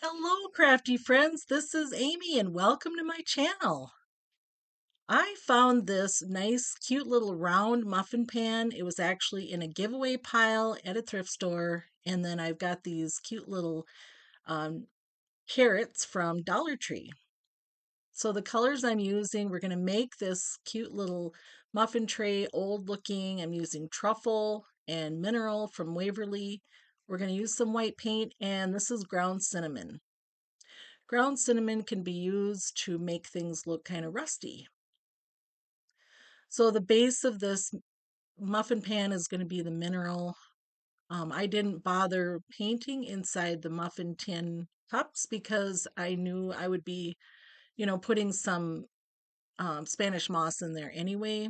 Hello, crafty friends. This is Amy, and welcome to my channel. I found this nice, cute little round muffin pan. It was actually in a giveaway pile at a thrift store. And then I've got these cute little um, carrots from Dollar Tree. So the colors I'm using, we're going to make this cute little muffin tray old looking. I'm using truffle and mineral from Waverly. We're going to use some white paint, and this is ground cinnamon. Ground cinnamon can be used to make things look kind of rusty. So the base of this muffin pan is going to be the mineral. I didn't bother painting inside the muffin tin cups because I knew I would be, putting some Spanish moss in there anyway.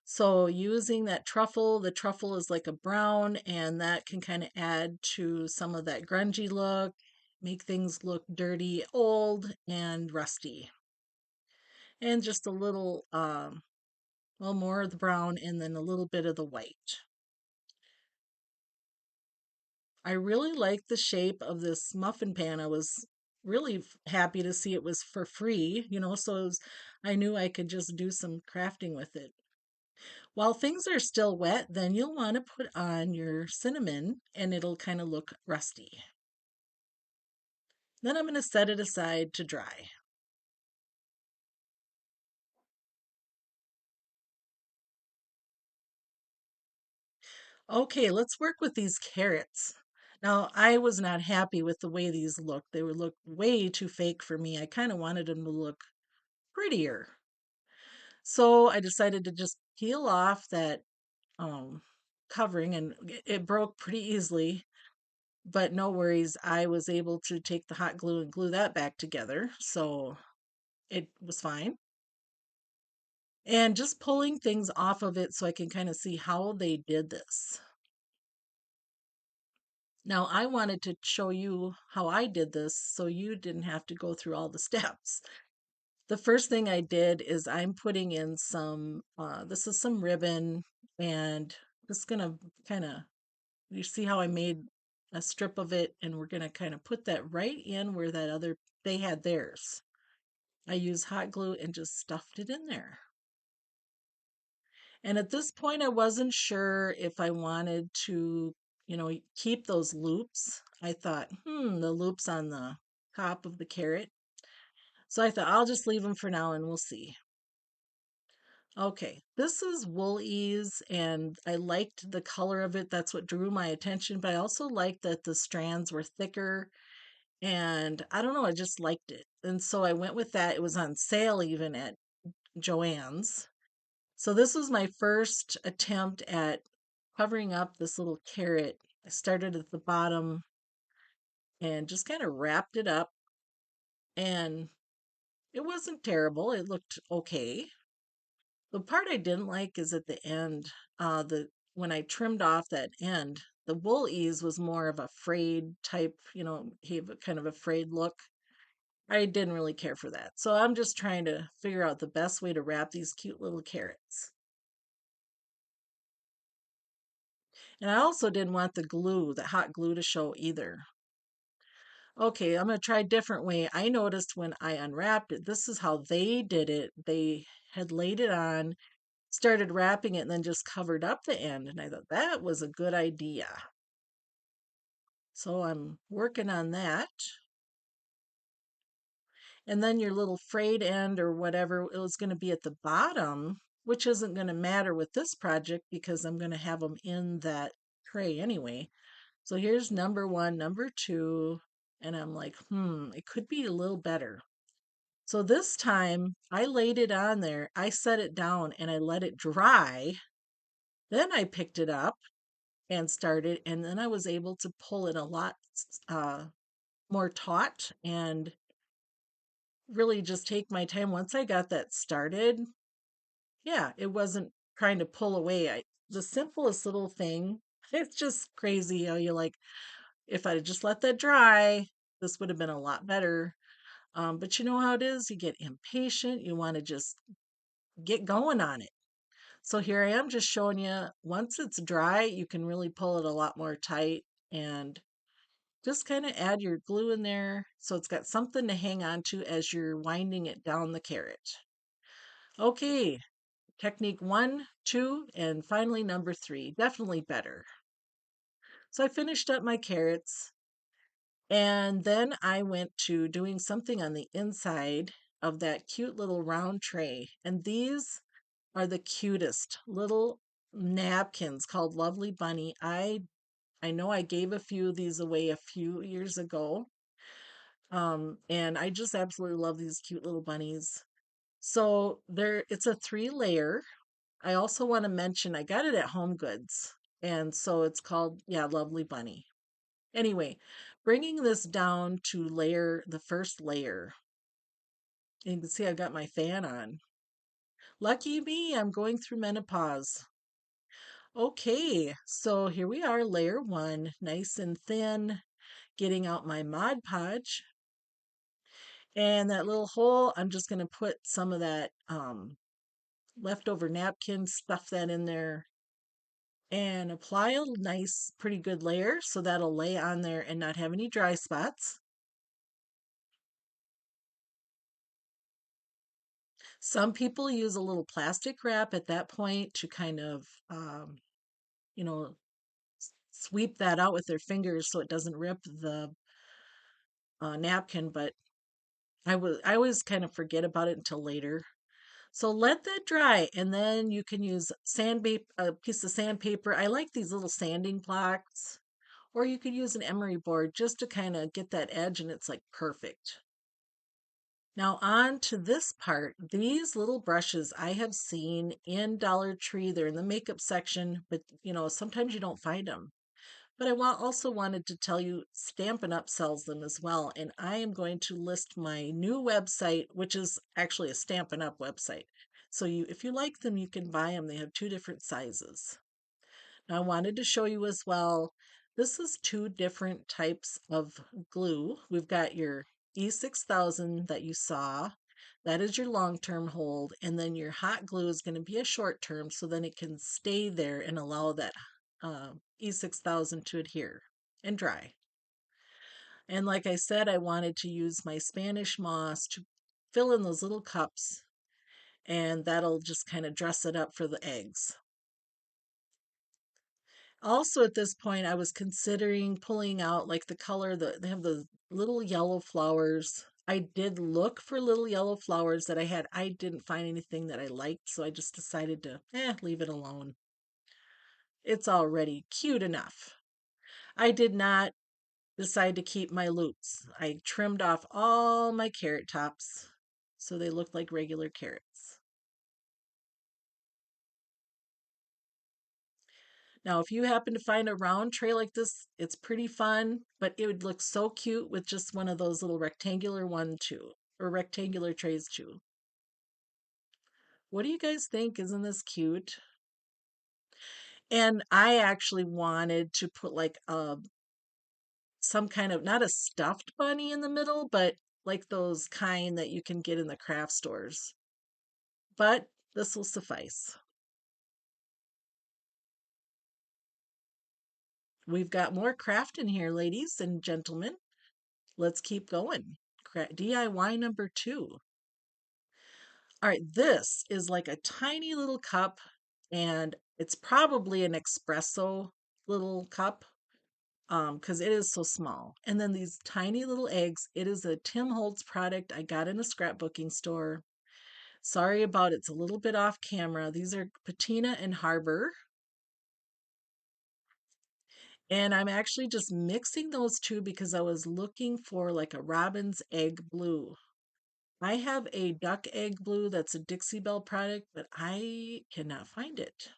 So using that truffle, the truffle is like a brown, and that can kind of add to some of that grungy look, make things look dirty, old, and rusty. And just a little, well, more of the brown and then a little bit of the white. I really like the shape of this muffin pan. I was really happy to see it was for free, so I knew I could just do some crafting with it. While things are still wet, then you'll want to put on your cinnamon and it'll kind of look rusty. Then I'm going to set it aside to dry. Okay, let's work with these carrots. Now, I was not happy with the way these looked. They would look way too fake for me. I kind of wanted them to look prettier. So I decided to just peel off that um, covering, and it broke pretty easily. But no worries, I was able to take the hot glue and glue that back together. So it was fine. And just pulling things off of it so I can kind of see how they did this. Now, I wanted to show you how I did this so you didn't have to go through all the steps. The first thing I did is I'm putting in this is some ribbon, and just gonna kind of, you see how I made a strip of it, and we're gonna kind of put that right in where they had theirs. I used hot glue and just stuffed it in there. And at this point, I wasn't sure if I wanted to, keep those loops. I thought, the loops on the top of the carrot. So I thought I'll just leave them for now and we'll see. Okay, this is Wool-Ease, and I liked the color of it. That's what drew my attention, but I also liked that the strands were thicker, and I don't know, I just liked it. And so I went with that. It was on sale even at Joann's. So this was my first attempt at covering up this little carrot. I started at the bottom and just kind of wrapped it up, and it wasn't terrible. It looked okay. The part I didn't like is at the end, the when I trimmed off that end, the wool ease was more of a frayed type, have a kind of a frayed look. I didn't really care for that. So I'm just trying to figure out the best way to wrap these cute little carrots. And I also didn't want the hot glue to show either. Okay, I'm going to try a different way. I noticed when I unwrapped it, this is how they did it. They had laid it on, started wrapping it, and then just covered up the end. And I thought that was a good idea. So I'm working on that. And then your little frayed end or whatever it was going to be at the bottom, which isn't going to matter with this project because I'm going to have them in that tray anyway. So here's number one, number two, and I'm like, it could be a little better. So this time I laid it on there, I set it down and I let it dry. Then I picked it up and started, and then I was able to pull it a lot uh, more taut and really just take my time. Once I got that started, yeah, it wasn't trying to pull away. The simplest little thing, it's just crazy how you like, if I just let that dry, this would have been a lot better. But you know how it is, you get impatient, you want to just get going on it. So here I am just showing you once it's dry, you can really pull it a lot more tight, and Just kind of add your glue in there so it's got something to hang on to as you're winding it down the carrot. Okay, technique one, two, and finally number three. Definitely better. So I finished up my carrots and then I went to doing something on the inside of that cute little round tray. And these are the cutest little napkins called Lovely Bunny. I know I gave a few of these away a few years ago. And I just absolutely love these cute little bunnies. So it's a three layer. I also want to mention I got it at Home Goods. And so it's called, yeah, Lovely Bunny. Anyway, bringing this down to the first layer. You can see I've got my fan on. Lucky me, I'm going through menopause. Okay, so here we are, layer one, nice and thin, getting out my Mod Podge. And that little hole, I'm just going to put some of that leftover napkin, stuff that in there, and apply a nice, pretty good layer so that'll lay on there and not have any dry spots. Some people use a little plastic wrap at that point to kind of, you know, sweep that out with their fingers so it doesn't rip the napkin, but I always kind of forget about it until later. So let that dry, and then you can use sandpaper, a piece of sandpaper. I like these little sanding blocks, or you could use an emery board just to kind of get that edge, and it's like perfect. Now on to this part. These little brushes I have seen in Dollar Tree. They're in the makeup section, but sometimes you don't find them. But also wanted to tell you Stampin' Up sells them as well, and I am going to list my new website, which is actually a Stampin' Up website. So if you like them, you can buy them. They have two different sizes. Now, I wanted to show you as well, this is two different types of glue. We've got your E6000 that you saw. That is your long-term hold, and then your hot glue is going to be a short-term, so then it can stay there and allow that E6000 to adhere and dry. And like I said, I wanted to use my Spanish moss to fill in those little cups, and that'll just kind of dress it up for the eggs. Also, at this point, I was considering pulling out like the color that they have the little yellow flowers. I did look for little yellow flowers that I had. I didn't find anything that I liked, so I just decided to leave it alone. It's already cute enough. I did not decide to keep my loops. I trimmed off all my carrot tops so they looked like regular carrots. Now, if you happen to find a round tray like this, it's pretty fun, but it would look so cute with just one of those little rectangular one too, or rectangular trays too. What do you guys think? Isn't this cute? And I actually wanted to put like some kind of, not a stuffed bunny in the middle, but like those kind that you can get in the craft stores. But this will suffice. We've got more craft in here, ladies and gentlemen. Let's keep going. DIY number two. All right, this is like a tiny little cup, and it's probably an espresso little cup because it is so small. And then these tiny little eggs. It is a Tim Holtz product I got in a scrapbooking store. Sorry about it's a little bit off camera. These are Patina and Harbor. And I'm actually just mixing those two because I was looking for like a robin's egg blue. I have a duck egg blue that's a Dixie Belle product, but I cannot find it.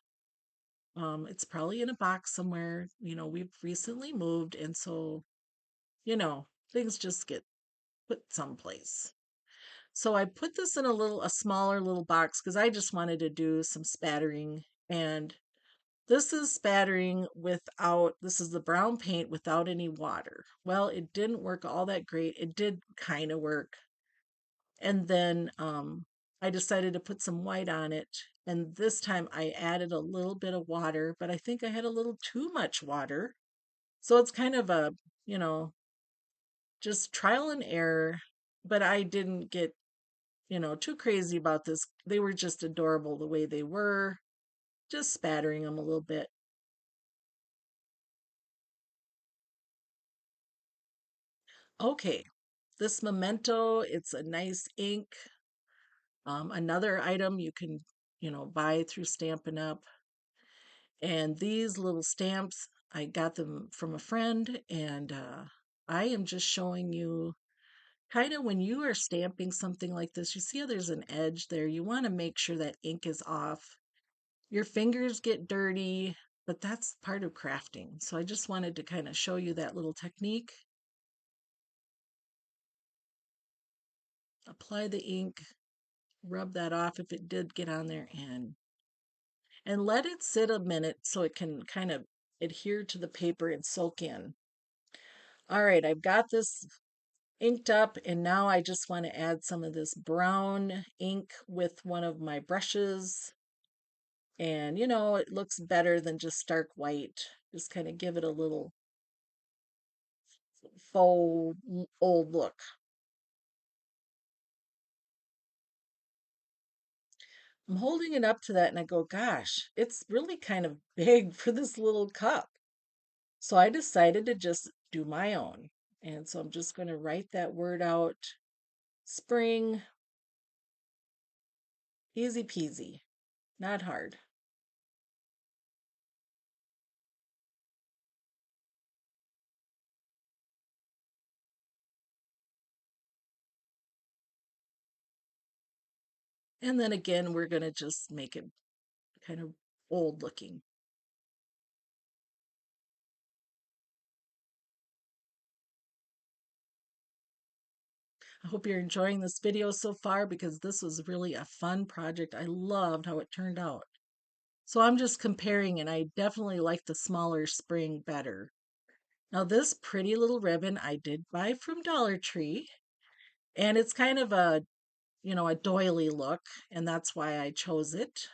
It's probably in a box somewhere. We've recently moved, and so, things just get put someplace. So I put this in a smaller little box because I just wanted to do some spattering. And this is spattering this is the brown paint without any water. Well, it didn't work all that great. It did kind of work. And then I decided to put some white on it. And this time I added a little bit of water, but I think I had a little too much water. So it's kind of a, just trial and error, but I didn't get, too crazy about this. They were just adorable the way they were, just spattering them a little bit. Okay, this memento, it's a nice ink. Another item you can, buy through Stampin' Up. And these little stamps, I got them from a friend, and I am just showing you kind of when you are stamping something like this, you see how there's an edge there. You want to make sure that ink is off. Your fingers get dirty, but that's part of crafting. So I just wanted to kind of show you that little technique. Apply the ink, rub that off if it did get on there, and let it sit a minute so it can kind of adhere to the paper and soak in. All right, I've got this inked up, and now I just want to add some of this brown ink with one of my brushes. And it looks better than just stark white. Just kind of give it a little faux old look. I'm holding it up to that and I go, gosh, it's really kind of big for this little cup. So I decided to just do my own. And so I'm just going to write that word out, spring, easy peasy, not hard. And then again, we're going to just make it kind of old looking. I hope you're enjoying this video so far because this was really a fun project. I loved how it turned out. So I'm just comparing, and I definitely like the smaller spring better. Now, this pretty little ribbon I did buy from Dollar Tree, and it's kind of a doily look, and that's why I chose it.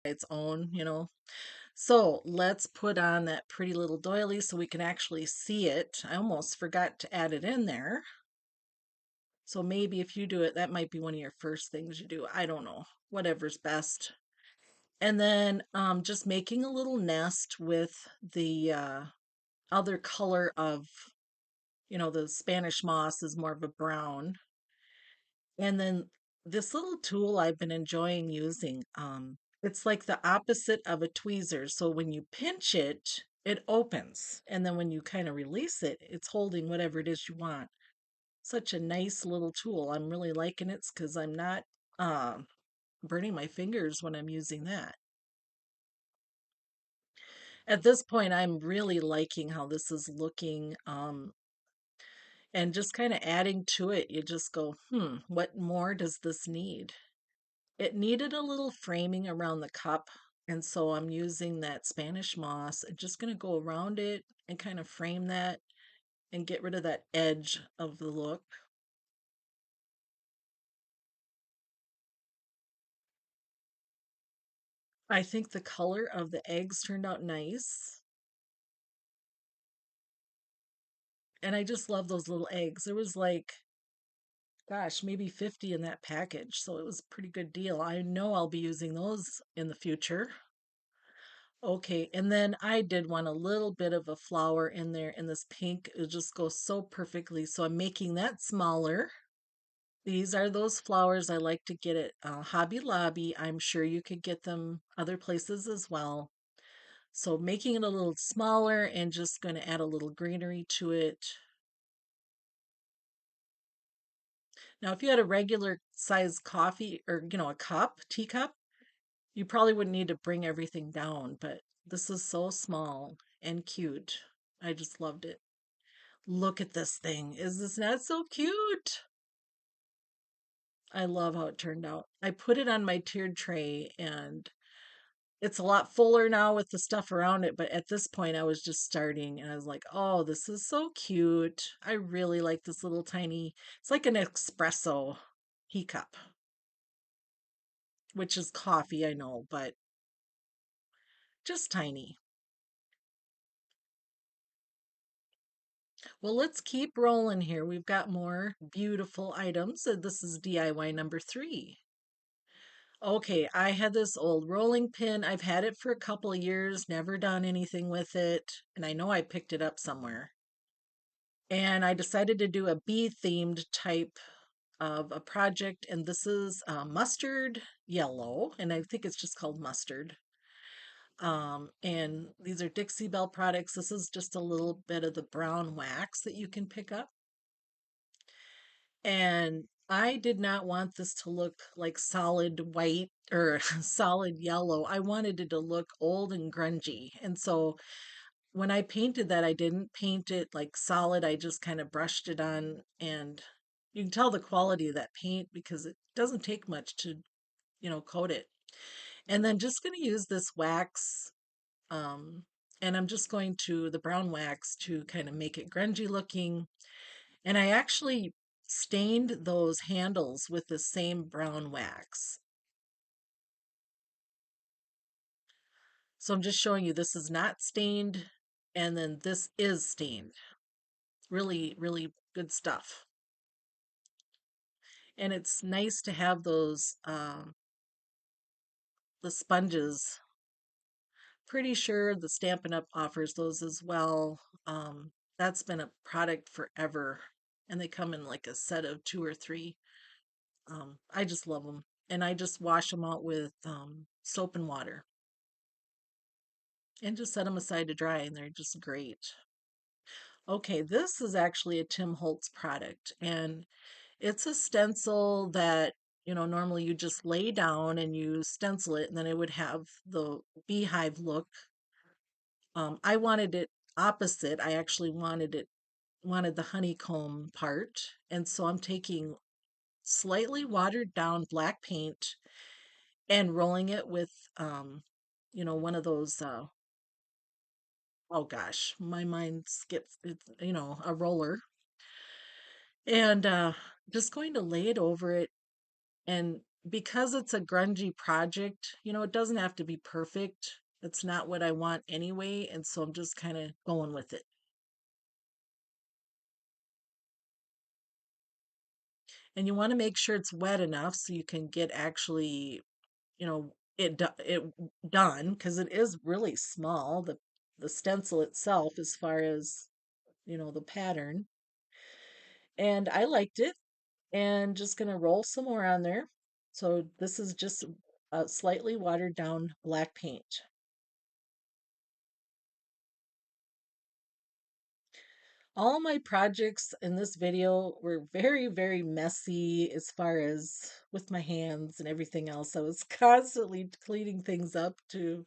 Its own. So let's put on that pretty little doily so we can actually see it. I almost forgot to add it in there. So maybe if you do it, that might be one of your first things you do. I don't know. Whatever's best. And then just making a little nest with the other color of, the Spanish moss is more of a brown. And then this little tool I've been enjoying using, it's like the opposite of a tweezer. So when you pinch it, it opens. And then when you kind of release it, it's holding whatever it is you want. Such a nice little tool. I'm really liking it because I'm not burning my fingers when I'm using that. At this point, I'm really liking how this is looking. And just kind of adding to it, you just go, what more does this need? It needed a little framing around the cup, and so I'm using that Spanish moss and just going to go around it and kind of frame that and get rid of that edge of the look. I think the color of the eggs turned out nice, and I just love those little eggs. There was like, gosh, maybe 50 in that package, so it was a pretty good deal. I know I'll be using those in the future. Okay, and then I did want a little bit of a flower in there in this pink. It just goes so perfectly. So I'm making that smaller. These are those flowers I like to get at Hobby Lobby. I'm sure you could get them other places as well. So making it a little smaller and just going to add a little greenery to it. Now, if you had a regular size coffee or, a cup, teacup, you probably wouldn't need to bring everything down, but this is so small and cute. I just loved it. Look at this thing. Is this not so cute? I love how it turned out. I put it on my tiered tray and It's a lot fuller now with the stuff around it, but at this point I was just starting and I was like, "Oh, this is so cute. I really like this little tiny, it's like an espresso teacup, which is coffee, I know, but just tiny." Well, let's keep rolling here. We've got more beautiful items. This is DIY number 3. Okay, I had this old rolling pin. I've had it for a couple of years, never done anything with it, and I know I picked it up somewhere. And I decided to do a bee themed type of a project, and this is mustard yellow, and I think it's just called mustard. And these are Dixie Belle products. This is just a little bit of the brown wax that you can pick up. And I did not want this to look like solid white or solid yellow. I wanted it to look old and grungy. And so when I painted that, I didn't paint it like solid. I just kind of brushed it on, and you can tell the quality of that paint because it doesn't take much to, coat it. And then just going to use this wax, um, and I'm just going to the brown wax to kind of make it grungy looking. And I actually stained those handles with the same brown wax. So I'm just showing you this is not stained, and then this is stained. Really, really good stuff. And it's nice to have those the sponges. Pretty sure the Stampin' Up offers those as well. That's been a product forever, and they come in like a set of 2 or 3. I just love them, and I just wash them out with soap and water, and just set them aside to dry, and they're just great. Okay, this is actually a Tim Holtz product, and it's a stencil that, normally you just lay down and you stencil it, and then it would have the beehive look. I wanted it opposite. I actually wanted the honeycomb part, and so I'm taking slightly watered down black paint and rolling it with, one of those. Oh gosh, my mind skips. It's, a roller, and just going to lay it over it. And because it's a grungy project, it doesn't have to be perfect. It's not what I want anyway. And so I'm just kind of going with it. And you want to make sure it's wet enough so you can get actually, it done because it is really small, the stencil itself, as far as, the pattern. And I liked it, and just going to roll some more on there. So this is just a slightly watered down black paint. All my projects in this video were very, very messy as far as with my hands and everything else. I was constantly cleaning things up to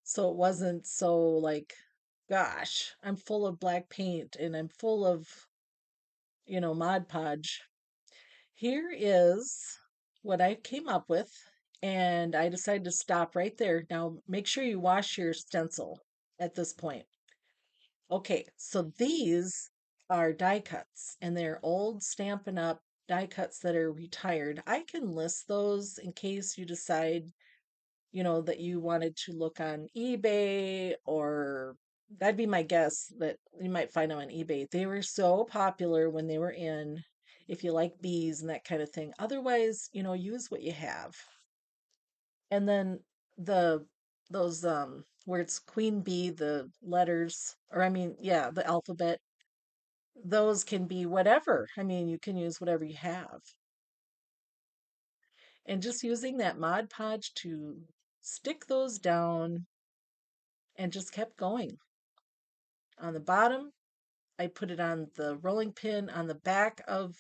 so it wasn't so like, gosh, I'm full of black paint and I'm full of, Mod Podge. Here is what I came up with, and I decided to stop right there. Now, make sure you wash your stencil at this point. Okay, so these are die cuts, and they're old Stampin' Up die cuts that are retired. I can list those in case you decide, that you wanted to look on eBay, or that'd be my guess that you might find them on eBay. They were so popular when they were in, if you like bees and that kind of thing. Otherwise, use what you have. And then the those where it's queen bee, the letters, or I mean, yeah, the alphabet, those can be whatever. I mean, you can use whatever you have. And just using that Mod Podge to stick those down, and just kept going. On the bottom, I put it on the rolling pin on the back of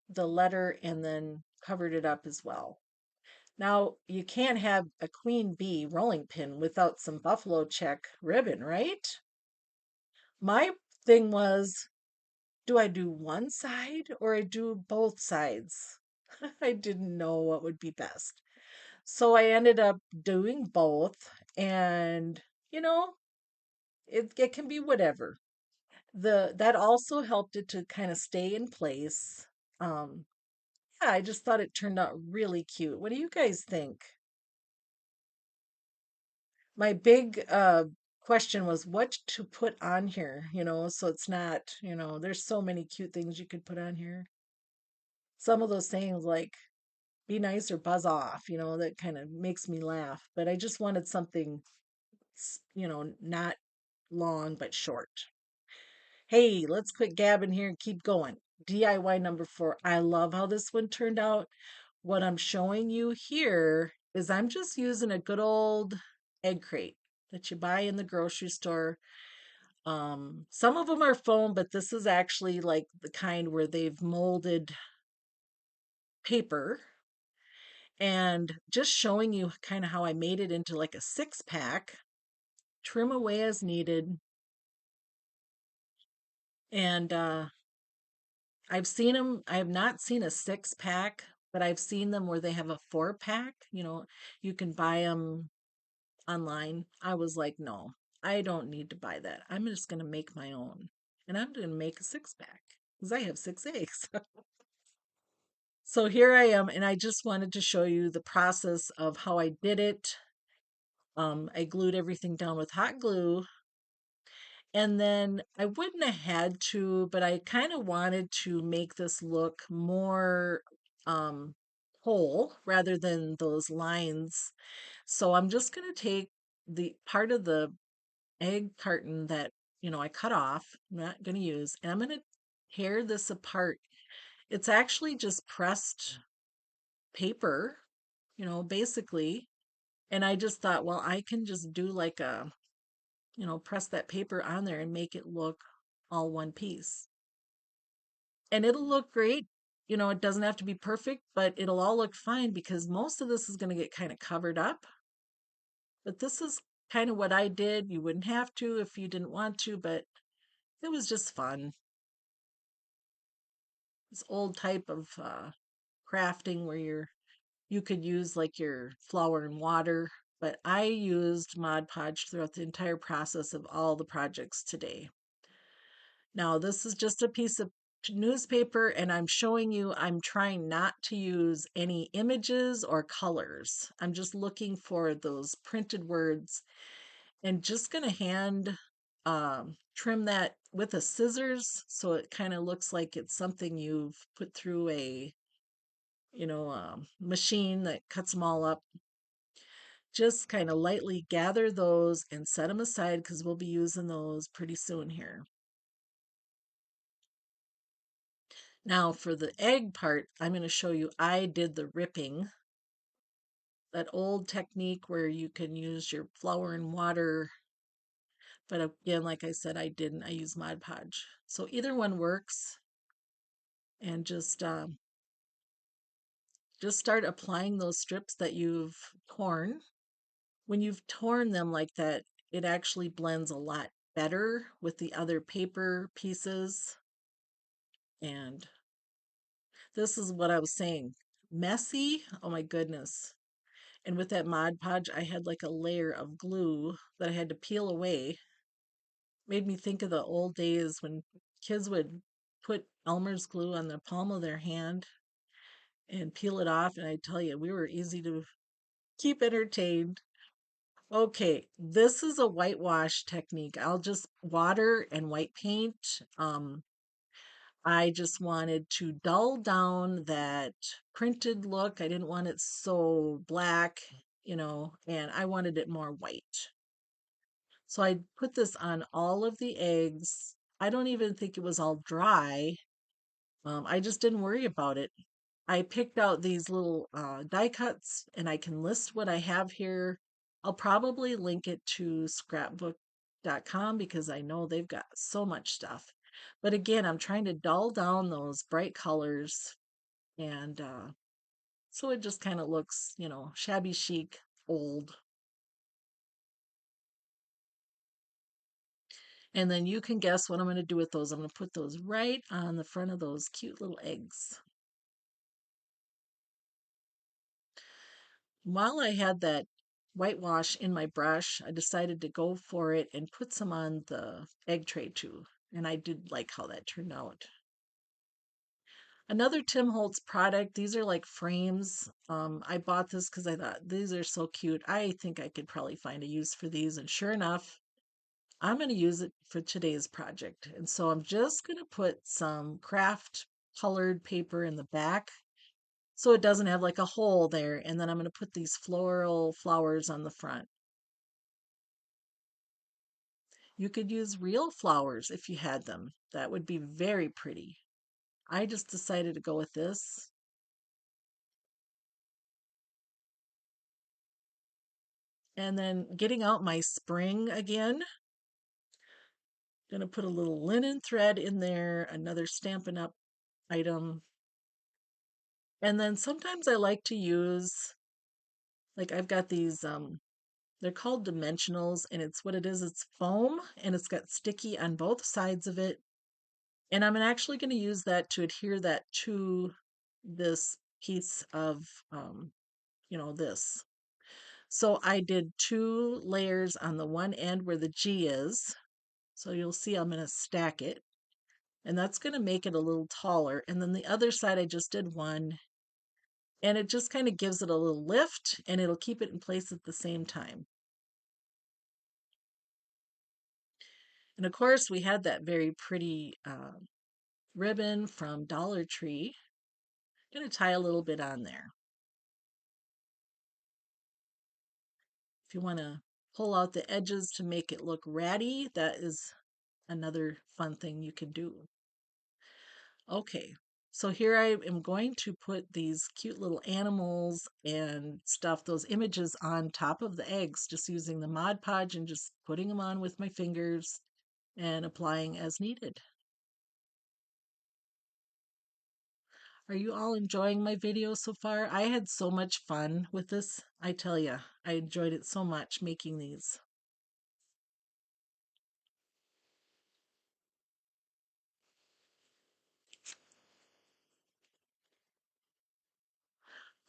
the letter and then covered it up as well. Now, you can't have a queen bee rolling pin without some buffalo check ribbon, right? My thing was, do I do one side or I do both sides? I didn't know what would be best. So I ended up doing both, and you know, it can be whatever. That also helped it to kind of stay in place. Um, yeah, I just thought it turned out really cute. What do you guys think? My big question was what to put on here, so it's not, there's so many cute things you could put on here. Some of those things like be nice or buzz off, that kind of makes me laugh. But I just wanted something, not long but short. Hey, let's quit gabbing here and keep going. DIY number 4. I love how this one turned out. What I'm showing you here is I'm just using a good old egg crate that you buy in the grocery store. Some of them are foam, but this is actually like the kind where they've molded paper, and just showing you kind of how I made it into like a 6 pack, trim away as needed. And I've seen them, I have not seen a 6 pack, but I've seen them where they have a 4 pack. You can buy them online. I was like, no, I don't need to buy that. I'm just going to make my own. And I'm going to make a 6 pack because I have 6 eggs. So here I am, and I just wanted to show you the process of how I did it. I glued everything down with hot glue, and then I wouldn't have had to, but I kind of wanted to make this look more um, whole rather than those lines. So I'm just going to take the part of the egg carton that, I cut off, I'm not going to use, and I'm going to tear this apart. It's actually just pressed paper, basically. And I just thought, well, I can just do like press that paper on there and make it look all one piece. And it'll look great. It doesn't have to be perfect, but it'll all look fine because most of this is going to get kind of covered up. But this is kind of what I did. You wouldn't have to if you didn't want to, but it was just fun. This old type of crafting where you could use like your flour and water, but I used Mod Podge throughout the entire process of all the projects today. Now, this is just a piece of newspaper, and I'm showing you I'm trying not to use any images or colors. I'm just looking for those printed words and just going to hand trim that with a scissors so it kind of looks like it's something you've put through a machine that cuts them all up. Just kind of lightly gather those and set them aside because we'll be using those pretty soon here. Now for the egg part, I'm going to show you I did the ripping. That old technique where you can use your flour and water. But again, like I said, I didn't. I use Mod Podge. So either one works. And just start applying those strips that you've torn. When you've torn them like that, it actually blends a lot better with the other paper pieces. And this is what I was saying. Messy, oh my goodness. And with that Mod Podge, I had like a layer of glue that I had to peel away. Made me think of the old days when kids would put Elmer's glue on the palm of their hand and peel it off. And I tell you, we were easy to keep entertained. Okay, this is a whitewash technique. I'll just water and white paint. I just wanted to dull down that printed look. I didn't want it so black, and I wanted it more white. So I put this on all of the eggs. I don't even think it was all dry. I just didn't worry about it. I picked out these little die cuts and I can list what I have here. I'll probably link it to scrapbook.com because I know they've got so much stuff. But again, I'm trying to dull down those bright colors, and so it just kind of looks, shabby chic, old. And then you can guess what I'm going to do with those. I'm going to put those right on the front of those cute little eggs. While I had that whitewash in my brush, I decided to go for it and put some on the egg tray too. And I did like how that turned out. Another Tim Holtz product, these are like frames. I bought this because I thought these are so cute. I think I could probably find a use for these. And sure enough, I'm going to use it for today's project. And so I'm just going to put some craft colored paper in the back so it doesn't have like a hole there. And then I'm going to put these floral flowers on the front. You could use real flowers if you had them. That would be very pretty. I just decided to go with this. And then getting out my spring again, gonna put a little linen thread in there, another Stampin' Up item. And then sometimes I like to use, like I've got these, they're called dimensionals, and it's what it is, it's foam, and it's got sticky on both sides of it. And I'm actually gonna use that to adhere that to this piece of, this. So I did two layers on the one end where the G is. So you'll see I'm gonna stack it. And that's going to make it a little taller. And then the other side, I just did one, and it just kind of gives it a little lift and it'll keep it in place at the same time. And of course, we had that very pretty ribbon from Dollar Tree. I'm going to tie a little bit on there. If you want to pull out the edges to make it look ratty, that is another fun thing you can do. Okay, so here I am going to put these cute little animals and stuff, those images on top of the eggs, just using the Mod Podge and just putting them on with my fingers and applying as needed. Are you all enjoying my video so far? I had so much fun with this. I tell you, I enjoyed it so much making these.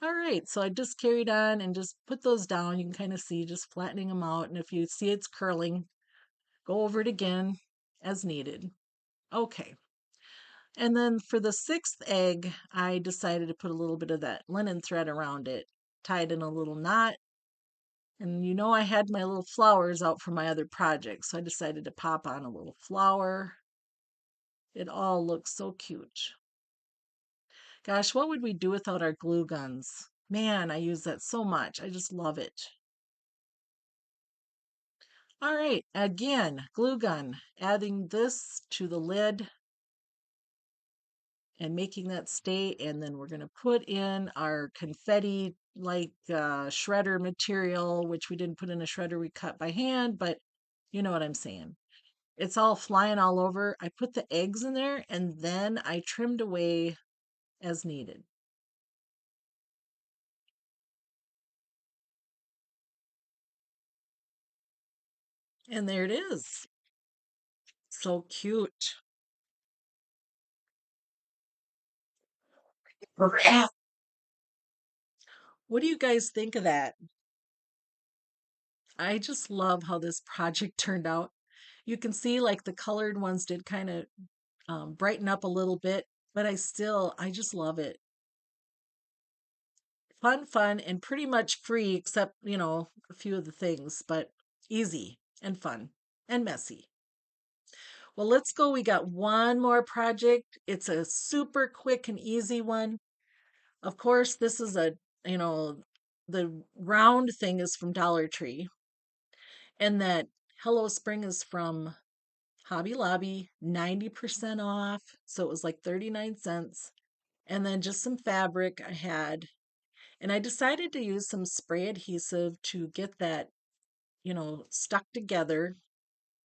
All right, so I just carried on and just put those down. You can kind of see just flattening them out. And if you see it's curling, go over it again as needed. Okay. And then for the sixth egg, I decided to put a little bit of that linen thread around it, tied in a little knot. And I had my little flowers out for my other project, so I decided to pop on a little flower. It all looks so cute. Gosh, what would we do without our glue guns? Man, I use that so much. I just love it. All right, again, glue gun. Adding this to the lid and making that stay. And then we're going to put in our confetti like shredder material, which we didn't put in a shredder, we cut by hand, but you know what I'm saying. It's all flying all over. I put the eggs in there and then I trimmed away as needed. And there it is. So cute. What do you guys think of that? I just love how this project turned out. You can see like the colored ones did kind of brighten up a little bit, but I just love it. Fun, fun, and pretty much free, except, a few of the things, but easy and fun and messy. Well, let's go. We got one more project. It's a super quick and easy one. Of course, this is you know, the round thing is from Dollar Tree, and that Hello Spring is from Hobby Lobby, 90% off. So it was like 39 cents. And then just some fabric I had. And I decided to use some spray adhesive to get that, stuck together.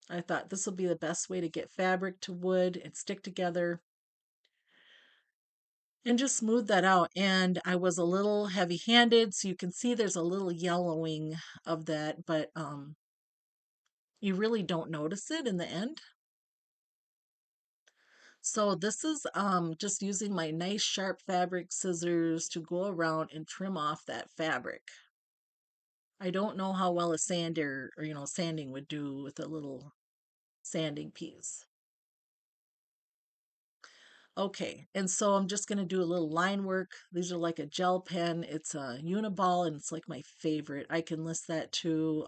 I thought this will be the best way to get fabric to wood and stick together and just smooth that out. And I was a little heavy-handed, so you can see there's a little yellowing of that, but you really don't notice it in the end. So this is just using my nice sharp fabric scissors to go around and trim off that fabric. I don't know how well a sander or, sanding would do with a little sanding piece. Okay, and so I'm just going to do a little line work. These are like a gel pen. It's a Uniball and it's like my favorite. I can list that too.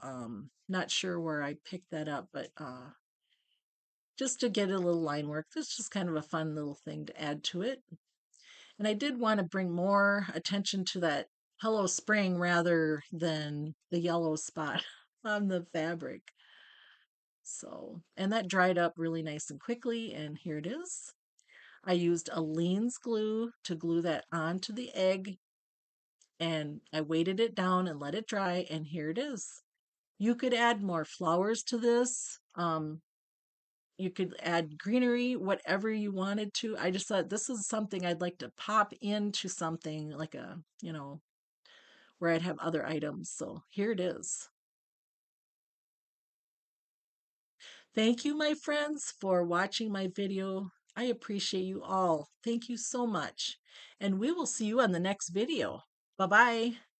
Not sure where I picked that up, but just to get a little line work. This is just kind of a fun little thing to add to it. And I did want to bring more attention to that Hello Spring rather than the yellow spot on the fabric. So, and that dried up really nice and quickly, and here it is. I used a Lean's glue to glue that onto the egg, and I weighted it down and let it dry, and here it is. You could add more flowers to this. You could add greenery, whatever you wanted to. I just thought this is something I'd like to pop into something like where I'd have other items. So here it is. Thank you, my friends, for watching my video. I appreciate you all. Thank you so much. And we will see you on the next video. Bye bye.